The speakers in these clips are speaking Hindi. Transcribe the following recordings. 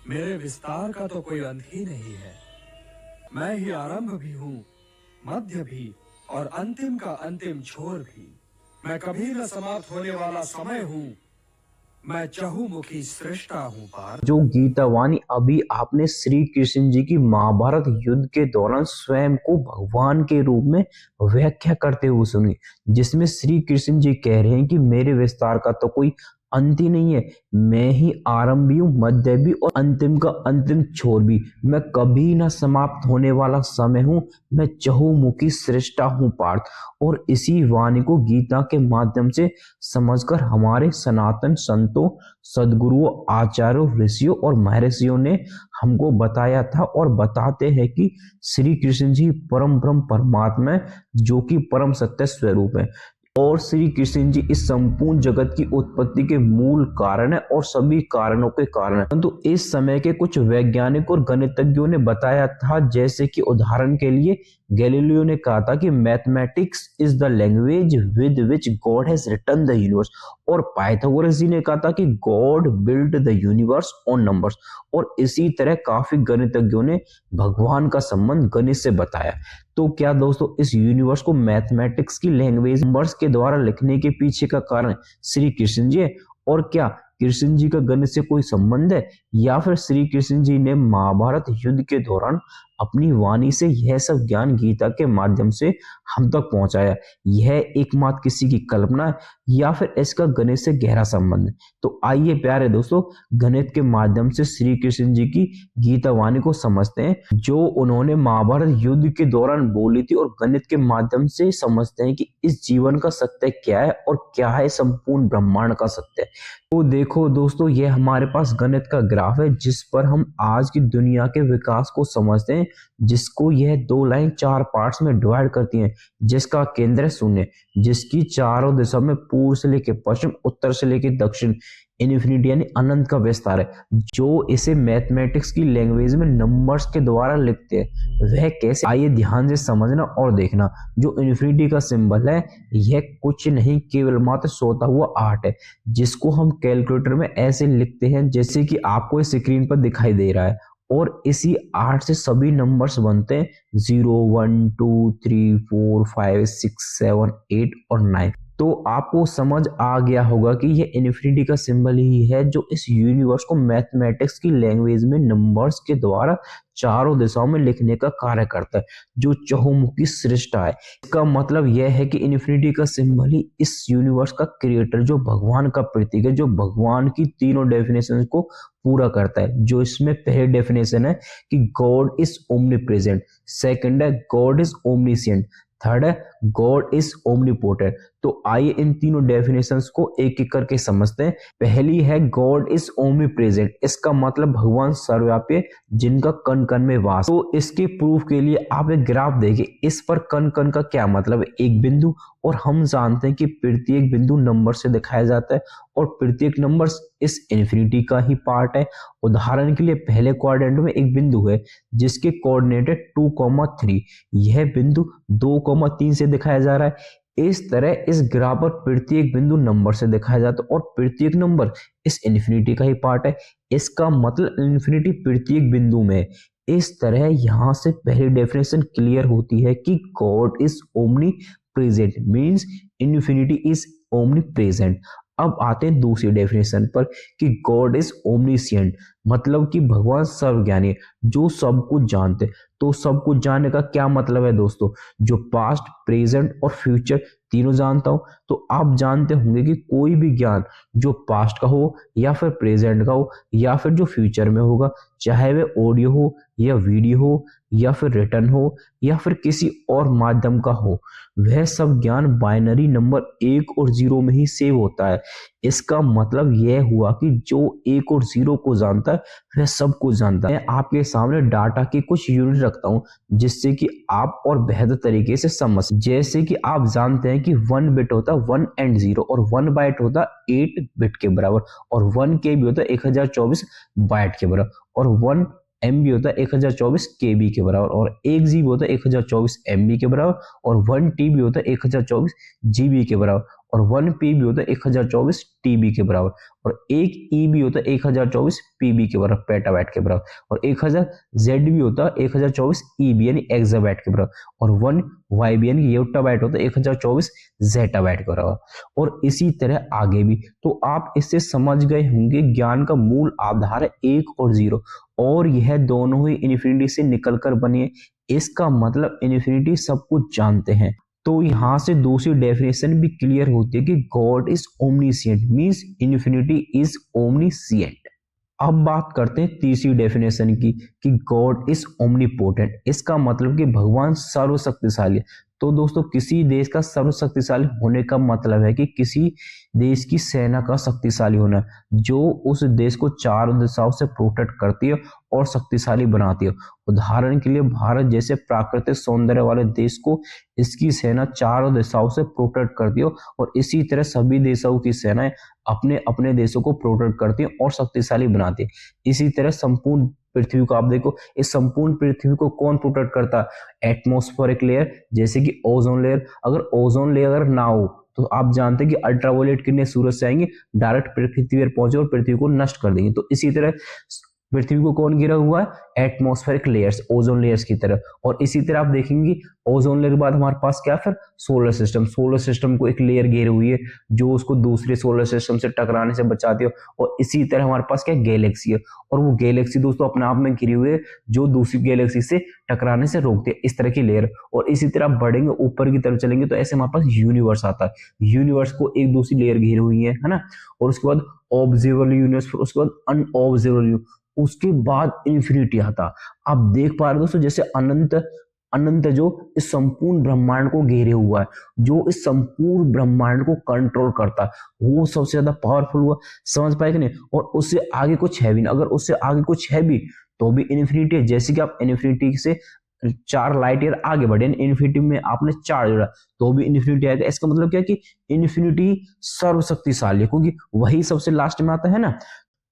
मेरे विस्तार का तो कोई अंत ही नहीं है। मैं ही आरंभ भी हूँ, मध्य भी और अंतिम का अंतिम छोर भी। मैं कभी न समाप्त होने वाला समय हूँ। मैं चहुमुखी सृष्टा हूँ पार्थ। जो गीता वाणी अभी आपने श्री कृष्ण जी की महाभारत युद्ध के दौरान स्वयं को भगवान के रूप में व्याख्या करते हुए सुनी, जिसमें श्री कृष्ण जी कह रहे हैं कि मेरे विस्तार का तो कोई अंत ही नहीं है। मैं ही आरंभ भी हूँ, मध्य भी और अंतिम का अंतिम छोर भी। मैं कभी ना समाप्त होने वाला समय हूँ। मैं चहुमुखी सृष्टा हूँ पार्थ। और इसी वाणी को गीता के माध्यम से समझकर हमारे सनातन संतों, सदगुरुओं, आचार्यों, ऋषियों और महर्षियों ने हमको बताया था और बताते हैं कि श्री कृष्ण जी परम ब्रह्म परमात्मा है, जो कि परम सत्य स्वरूप है। और श्री कृष्ण जी इस संपूर्ण जगत की उत्पत्ति के मूल कारण है और सभी कारणों के कारण है। परंतु इस समय के कुछ वैज्ञानिक और गणितज्ञों ने बताया था, जैसे कि उदाहरण के लिए गैलीलियो ने कहा था कि mathematics is the language with which God has written the universe. और पाइथागोरस जी ने कहा था कि God build the universe on numbers. और इसी तरह काफी गणितज्ञों ने भगवान का संबंध गणित से बताया। तो क्या दोस्तों, इस यूनिवर्स को मैथमेटिक्स की लैंग्वेज नंबर्स के द्वारा लिखने के पीछे का कारण श्री कृष्ण जी है? और क्या कृष्ण जी का गणित से कोई संबंध है, या फिर श्री कृष्ण जी ने महाभारत युद्ध के दौरान अपनी वाणी से यह सब ज्ञान गीता के माध्यम से हम तक पहुंचाया? यह एकमात्र किसी की कल्पना है या फिर इसका गणित से गहरा संबंध है? तो आइए प्यारे दोस्तों, गणित के माध्यम से श्री कृष्ण जी की गीता वाणी को समझते हैं, जो उन्होंने महाभारत युद्ध के दौरान बोली थी, और गणित के माध्यम से समझते हैं कि इस जीवन का सत्य क्या है और क्या है संपूर्ण ब्रह्मांड का सत्य। तो देखो दोस्तों, ये हमारे पास गणित का ग्राफ है जिस पर हम आज की दुनिया के विकास को समझते हैं, जिसको यह 2 लाइन 4 पार्ट्स में डिवाइड करती हैं, जिसका केंद्र है शून्य, जिसकी चारों दिशा में पूर्व से लेकर पश्चिम, उत्तर से लेकर दक्षिण इन्फिनिटी यानी अनंत का विस्तार है। जो इसे मैथमेटिक्स की लैंग्वेज में नंबर्स के द्वारा लिखते हैं, वह कैसे, आइए ध्यान से समझना और देखना। जो इन्फिनिटी का सिंबल है, यह कुछ नहीं केवल मात्र सोता हुआ 8 है, जिसको हम कैलकुलेटर में ऐसे लिखते हैं जैसे कि आपको इस स्क्रीन पर दिखाई दे रहा है। और इसी 8 से सभी नंबर्स बनते हैं, 0, 1, 2, 3, 4, 5, 6, 7, 8 और 9। तो आपको समझ आ गया होगा कि यह इन्फिनिटी का सिंबल ही है जो इस यूनिवर्स को मैथमेटिक्स की लैंग्वेज में नंबर्स के द्वारा चारों दिशाओं में लिखने का कार्य करता है, जो चहुमुखी सृष्टा है। इसका मतलब यह है कि इन्फिनिटी का सिंबल ही इस यूनिवर्स का क्रिएटर, जो भगवान का प्रतीक है, जो भगवान की तीनों डेफिनेशन को पूरा करता है। जो इसमें पहली डेफिनेशन है कि गॉड इज ओमनीप्रेजेंट, सेकंड है गॉड इज ओमनीसिएंट, थर्ड है गॉड इज ओमनीपोटेंट। तो आइए इन तीनों डेफिनेशंस को एक एक करके समझते हैं। पहली है गॉड इज ओमनी प्रेजेंट। इसका मतलब भगवान सर्वव्यापी, जिनका कण कण में वास। तो इसके प्रूफ के लिए आप एक ग्राफ देखिए। इस पर कण कण का क्या मतलब है? एक बिंदु। और हम जानते हैं कि प्रत्येक बिंदु नंबर से दिखाया जाता है और प्रत्येक नंबर इस इन्फिनिटी का ही पार्ट है। उदाहरण के लिए पहले क्वाड्रेंट में एक बिंदु है जिसके कोऑर्डिनेट है 2,3। यह बिंदु 2,3 से दिखाया जा रहा है। इस तरह इस ग्राफ पर प्रत्येक बिंदु नंबर से दिखाया जाता है और प्रत्येक नंबर इस इन्फिनिटी का ही पार्ट है। इसका मतलब इन्फिनिटी प्रत्येक बिंदु में है। इस तरह यहां से पहली डेफिनेशन क्लियर होती है कि God is omni present, means infinity is omni present. अब आते हैं दूसरी डेफिनेशन पर कि गॉड इज ओमनीसिएंट, मतलब कि भगवान सर्वज्ञानी है, जो सब कुछ जानते हैं। तो सब कुछ जानने का क्या मतलब है दोस्तों? जो पास्ट, प्रेजेंट और फ्यूचर तीनों जानता हूं। तो आप जानते होंगे कि कोई भी ज्ञान जो पास्ट का हो या फिर प्रेजेंट का हो या फिर जो फ्यूचर में होगा, चाहे वह ऑडियो हो या वीडियो हो या फिर रिटर्न हो या फिर किसी और माध्यम का हो, वह सब ज्ञान बाइनरी नंबर 1 और 0 में ही सेव होता है। इसका मतलब यह हुआ कि जो 1 और 0 को जानता है वह सब कुछ जानता है। मैं आपके सामने डाटा की कुछ यूनिट रखता हूं जिससे कि आप और बेहतर तरीके से समझ। जैसे कि आप जानते हैं कि 1 बिट होता है 1 एंड 0 और 1 बाइट होता है 8 बिट के बराबर और 1 के भी होता है 1024 बाइट के बराबर और 1 MB होता है 1024 KB के बराबर, और 1 GB होता है 1024 MB के बराबर, और 1 TB होता है 1024 GB के बराबर, और 1 PB होता है 1024 TB के बराबर, और 1 EB होता है 1024 PB के बराबर, पेटाबाइट के बराबर, और 1000 ZB होता है 1024 EB यानी एक्साबाइट के बराबर, और 1 YB यानी योटाबाइट होता है 1024 जेटाबाइट के बराबर, और इसी तरह आगे भी। तो आप इससे समझ गए होंगे ज्ञान का मूल आधार है 1 और 0, और यह दोनों ही इन्फिनिटी से निकलकर बने हैं। इसका मतलब इन्फिनिटी सब कुछ जानते हैं। तो यहाँ से दूसरी डेफिनेशन भी क्लियर होती है कि God is omniscient, means infinity is omniscient. अब बात करते हैं तीसरी डेफिनेशन की कि गॉड इज ओमनीपोटेंट। इसका मतलब कि भगवान सर्वशक्तिशाली है। तो दोस्तों किसी देश का सर्वशक्तिशाली होने का मतलब है कि किसी देश की सेना का शक्तिशाली होना, जो उस देश को चारों दिशाओं से प्रोटेक्ट करती है और शक्तिशाली बनाती है। उदाहरण के लिए भारत जैसे प्राकृतिक सौंदर्य वाले देश को इसकी सेना चारों दिशाओं से प्रोटेक्ट करती है, और इसी तरह सभी देशों की सेनाएं अपने अपने देशों को प्रोटेक्ट करती है और शक्तिशाली बनाती है। इसी तरह संपूर्ण पृथ्वी को आप देखो, इस संपूर्ण पृथ्वी को कौन प्रोटेक्ट करता है? एटमॉस्फेरिक लेयर, जैसे कि ओजोन लेयर। अगर ओजोन लेयर ना हो तो आप जानते हैं कि अल्ट्रावायलेट किरणें सूरज से आएंगी, डायरेक्ट पृथ्वी पर पहुंचे और पृथ्वी को नष्ट कर देंगे। तो इसी तरह पृथ्वी को कौन घिरा हुआ है? एटमॉस्फेरिक लेयर्स, ओजोन लेयर्स की तरह। और इसी तरह आप देखेंगे ओजोन लेयर के बाद हमारे पास क्या, फिर सोलर सिस्टम। सोलर सिस्टम को एक लेयर घेरे हुई है जो उसको दूसरे सोलर सिस्टम से टकराने से बचाती है। और इसी तरह हमारे पास क्या, गैलेक्सी है, और वो गैलेक्सी दोस्तों अपने आप में घिरी हुई है जो दूसरी गैलेक्सी से टकराने से रोकती है, इस तरह की लेयर। और इसी तरह आप बढ़ेंगे ऊपर की तरफ चलेंगे तो ऐसे हमारे पास यूनिवर्स आता है। यूनिवर्स को एक दूसरी लेयर घेरी हुई है ना। और उसके बाद ऑब्जर्वेबल यूनिवर्स, फिर उसके बाद अनऑब्जर्वेबल, उसके बाद इन्फिनिटी आता। आप देख पा रहे दोस्तों जैसे अनंत जो इस संपूर्ण ब्रह्मांड को घेरे हुआ है, जो इस संपूर्ण ब्रह्मांड को कंट्रोल करता है, वो सबसे ज्यादा पावरफुल हुआ। समझ पाए कि नहीं? और उससे आगे कुछ है भी नहीं। अगर उससे आगे कुछ है भी तो भी इन्फिनिटी है। जैसे कि आप इन्फिनिटी से 4 लाइट ईयर आगे बढ़े, इन्फिनिटी में आपने 4 जोड़ा तो भी इन्फिनिटी आएगा। इसका मतलब क्या है कि इन्फिनिटी सर्वशक्तिशाली है, क्योंकि वही सबसे लास्ट में आता है ना।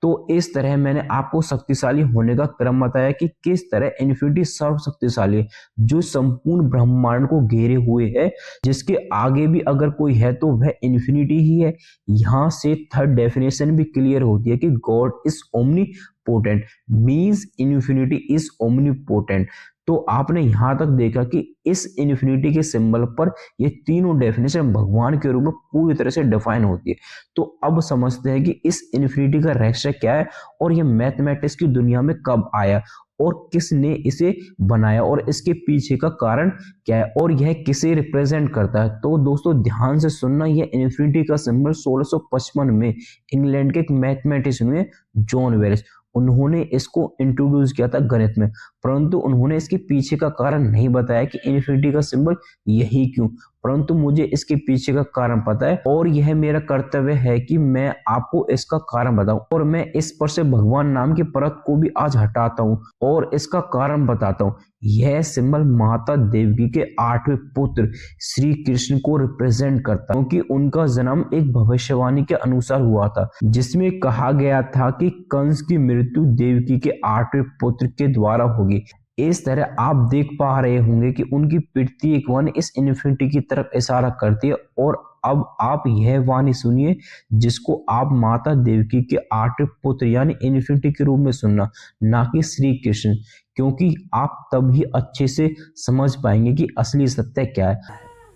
तो इस तरह मैंने आपको शक्तिशाली होने का क्रम बताया कि किस तरह इन्फिनिटी सर्वशक्तिशाली है, जो संपूर्ण ब्रह्मांड को घेरे हुए है, जिसके आगे भी अगर कोई है तो वह इन्फिनिटी ही है। यहां से थर्ड डेफिनेशन भी क्लियर होती है कि God is omnipotent, means infinity is omnipotent. तो आपने यहां तक देखा कि इस इन्फिनिटी के सिंबल पर ये तीनों डेफिनेशन भगवान के रूप में पूरी तरह से डिफाइन होती है। तो अब समझते हैं कि इस इन्फिनिटी का रहस्य क्या है, और ये मैथमेटिक्स की दुनिया में कब आया, और किसने इसे बनाया, और इसके पीछे का कारण क्या है, और यह किसे रिप्रेजेंट करता है। तो दोस्तों ध्यान से सुनना, यह इन्फिनिटी का सिंबल 1655 में इंग्लैंड के एक मैथमेटिशियन हुए जॉन वेरिस, उन्होंने इसको इंट्रोड्यूस किया था गणित में। परंतु उन्होंने इसके पीछे का कारण नहीं बताया कि इन्फिनिटी का सिंबल यही क्यों, परंतु मुझे इसके पीछे का कारण पता है, और यह मेरा कर्तव्य है कि मैं आपको इसका कारण बताऊं। और मैं इस पर से भगवान नाम की परत को भी आज हटाता हूं और इसका कारण बताता हूं। यह सिंबल माता देवकी के 8वें पुत्र श्री कृष्ण को रिप्रेजेंट करता है, क्योंकि उनका जन्म एक भविष्यवाणी के अनुसार हुआ था, जिसमें कहा गया था कि कंस की मृत्यु देवकी के 8वें पुत्र के द्वारा होगी। इस तरह आप देख पा रहे होंगे कि उनकी प्रत्येक वाणी इस इन्फिनिटी की तरफ इशारा करती है। और अब आप यह वाणी सुनिए जिसको आप माता देवकी के 8वें पुत्र यानी इन्फिनिटी के रूप में सुनना, ना कि श्री कृष्ण, क्योंकि आप तभी अच्छे से समझ पाएंगे कि असली सत्य क्या है।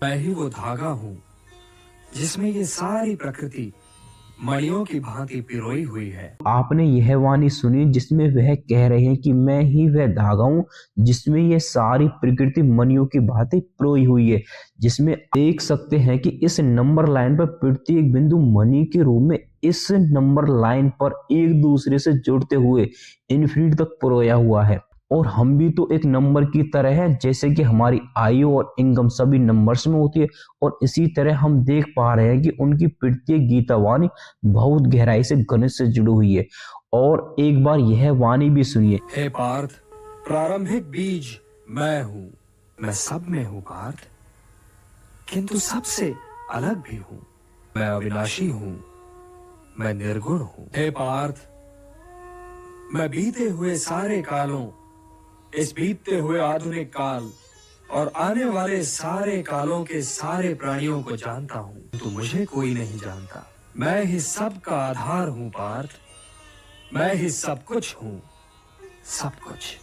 मैं ही वो धागा हूँ जिसमें ये सारी प्रकृति मणियों की भांति पिरोई हुई है। आपने यह वाणी सुनी जिसमें वह कह रहे हैं कि मैं ही वह धागा हूं जिसमें यह सारी प्रकृति मणियों की भांति पिरोई हुई है, जिसमें देख सकते हैं कि इस नंबर लाइन पर प्रत्येक बिंदु मणि के रूप में इस नंबर लाइन पर एक दूसरे से जुड़ते हुए इन्फिनिटी तक पिरोया हुआ है। और हम भी तो एक नंबर की तरह है, जैसे कि हमारी आयु और इनकम सभी नंबर्स में होती है। और इसी तरह हम देख पा रहे हैं कि उनकी प्रत्येक गीता वाणी बहुत गहराई से गणित से जुड़ी हुई है। और एक बार यह वाणी भी सुनिए, हे पार्थ, प्रारंभिक बीज मैं हूँ, मैं सब में हूँ पार्थ, किंतु सबसे अलग भी हूँ। मैं अविनाशी हूँ, मैं निर्गुण हूँ। हे पार्थ, मैं बीते हुए सारे कालों, इस बीतते हुए आधुनिक काल और आने वाले सारे कालों के सारे प्राणियों को जानता हूं। तो मुझे कोई नहीं जानता। मैं ही सब का आधार हूं पार्थ। मैं ही सब कुछ हूं, सब कुछ।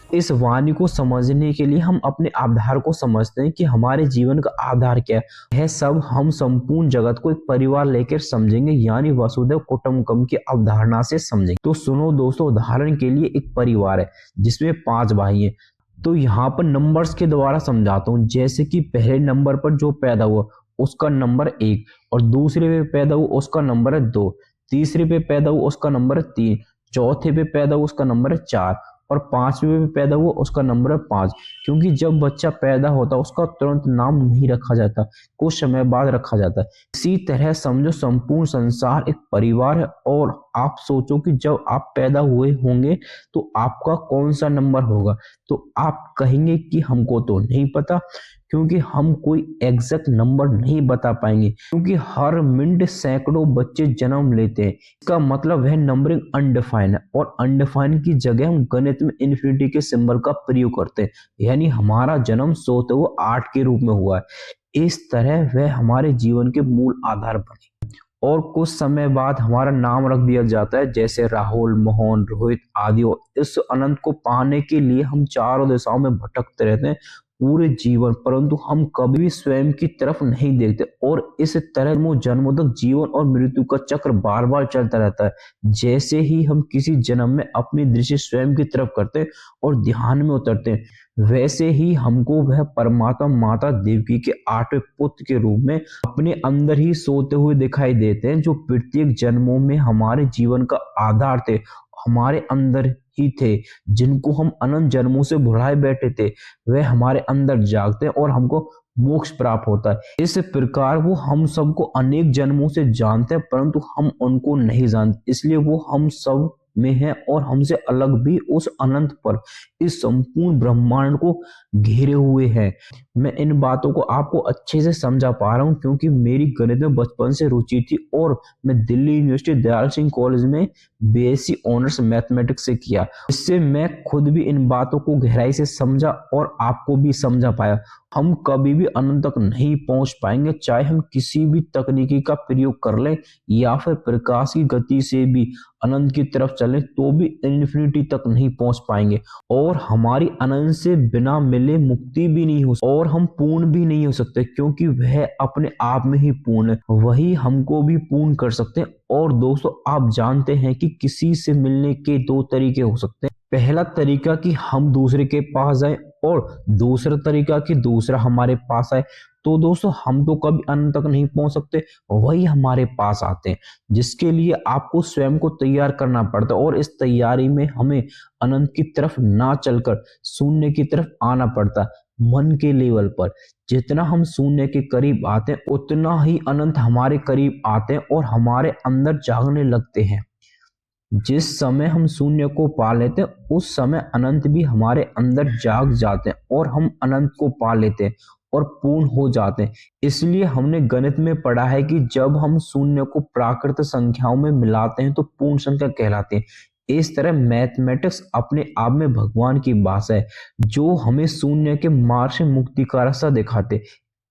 इस वाणी को समझने के लिए हम अपने आधार को समझते हैं कि हमारे जीवन का आधार क्या है। यह सब हम संपूर्ण जगत को एक परिवार लेकर समझेंगे, यानी वसुधैव कुटुंबकम की अवधारणा से समझेंगे। तो सुनो दोस्तों, उदाहरण के लिए एक परिवार है जिसमें 5 भाई हैं। तो यहाँ पर नंबर्स के द्वारा समझाता हूँ। जैसे कि पहले नंबर पर जो पैदा हुआ उसका नंबर 1, और दूसरे पे पैदा हुआ उसका नंबर है 2, तीसरे पे पैदा हुआ उसका नंबर है 3, चौथे पे पैदा हुआ उसका नंबर है 4, और 5वें पे पैदा हुआ उसका नंबर है 5। क्योंकि जब बच्चा पैदा होता है उसका तुरंत नाम नहीं रखा जाता, कुछ समय बाद रखा जाता है। इसी तरह समझो संपूर्ण संसार एक परिवार है। और आप सोचो कि जब आप पैदा हुए होंगे तो आपका कौन सा नंबर होगा। तो आप कहेंगे कि हमको तो नहीं पता, क्योंकि हम कोई एग्जैक्ट नंबर नहीं बता पाएंगे, क्योंकि हर मिनट सैकड़ों बच्चे जन्म लेते हैं। इसका मतलब है नंबरिंग अनडिफाइन है, और अनडिफाइन की जगह हम गणित में इन्फिनिटी के सिंबल का प्रयोग करते हैं, यानी हमारा जन्म सोते हुए 8 के रूप में हुआ है। इस तरह वह हमारे जीवन के मूल आधार बने, और कुछ समय बाद हमारा नाम रख दिया जाता है, जैसे राहुल, मोहन, रोहित आदि। और इस अनंत को पाने के लिए हम चारों दिशाओं में भटकते रहते हैं पूरे जीवन, परंतु हम कभी भी स्वयं की तरफ नहीं देखते। और इस तरह जन्मों तक जीवन और मृत्यु का चक्र बार बार चलता रहता है। जैसे ही हम किसी जन्म में अपनी दृष्टि स्वयं की तरफ करते हैं और ध्यान में उतरते हैं, वैसे ही हमको वह परमात्मा माता देवकी के 8वें पुत्र के रूप में अपने अंदर ही सोते हुए दिखाई देते हैं, जो प्रत्येक जन्मों में हमारे जीवन का आधार थे, हमारे अंदर ही थे, जिनको हम अनंत जन्मों से भुलाए बैठे थे। वह हमारे अंदर जागते हैं और हमको मोक्ष प्राप्त होता है। इस प्रकार वो हम सबको अनेक जन्मों से जानते हैं, परंतु हम उनको नहीं जानते, इसलिए वो हम सब में है और हमसे अलग भी उस अनंत पर इस संपूर्ण ब्रह्मांड को घेरे हुए हैं। मैं इन बातों को आपको अच्छे से समझा पा रहा हूं, क्योंकि मेरी गणित में बचपन से रुचि थी और मैं दिल्ली यूनिवर्सिटी दयाल सिंह कॉलेज में बीएससी ऑनर्स मैथमेटिक्स से किया। इससे मैं खुद भी इन बातों को गहराई से समझा और आपको भी समझा पाया। हम कभी भी अनंत तक नहीं पहुंच पाएंगे, चाहे हम किसी भी तकनीकी का प्रयोग कर लें या फिर प्रकाश की गति से भी अनंत की तरफ चलें, तो भी इन्फिनिटी तक नहीं पहुंच पाएंगे। और हमारी अनंत से बिना मिले मुक्ति भी नहीं हो, और हम पूर्ण भी नहीं हो सकते, क्योंकि वह अपने आप में ही पूर्ण है। वही हमको भी पूर्ण कर सकते हैं। और दोस्तों, आप जानते हैं कि किसी से मिलने के 2 तरीके हो सकते हैं। पहला तरीका कि हम दूसरे के पास जाएं, और दूसरा तरीका कि दूसरा हमारे पास आए। तो दोस्तों, हम तो कभी अनंत तक नहीं पहुंच सकते, वही हमारे पास आते हैं, जिसके लिए आपको स्वयं को तैयार करना पड़ता है। और इस तैयारी में हमें अनंत की तरफ ना चलकर शून्य की तरफ आना पड़ता है। मन के लेवल पर जितना हम शून्य के करीब आते हैं, उतना ही अनंत हमारे करीब आते हैं और हमारे अंदर जागने लगते हैं। जिस समय हम शून्य को पा लेते हैं, उस समय अनंत भी हमारे अंदर जाग जाते हैं और हम अनंत को पा लेते हैं और पूर्ण हो जाते हैं। इसलिए हमने गणित में पढ़ा है कि जब हम शून्य को प्राकृत संख्याओं में मिलाते हैं तो पूर्ण संख्या कहलाती है। इस तरह मैथमेटिक्स अपने आप में भगवान की भाषा है, जो हमें शून्य के मार्ग से मुक्ति का रास्ता दिखाते।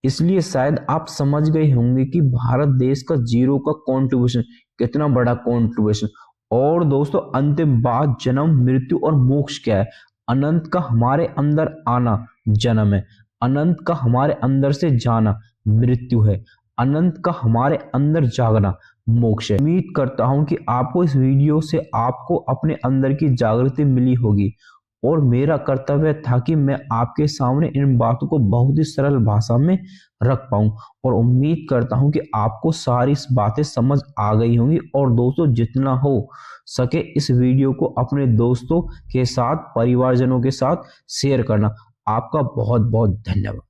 इसलिए शायद आप समझ गए होंगे कि भारत देश का 0 का कॉन्ट्रीब्यूशन कितना बड़ा कॉन्ट्रीब्यूशन। और दोस्तों, अंतिम बात जन्म, मृत्यु और मोक्ष क्या है। अनंत का हमारे अंदर आना जन्म है, अनंत का हमारे अंदर से जाना मृत्यु है, अनंत का हमारे अंदर जागना मोक्ष है। उम्मीद करता हूं कि आपको इस वीडियो से आपको अपने अंदर की जागृति मिली होगी, और मेरा कर्तव्य था कि मैं आपके सामने इन बातों को बहुत ही सरल भाषा में रख पाऊं। और उम्मीद करता हूं कि आपको सारी बातें समझ आ गई होंगी। और दोस्तों, जितना हो सके इस वीडियो को अपने दोस्तों के साथ, परिवारजनों के साथ शेयर करना। आपका बहुत बहुत धन्यवाद।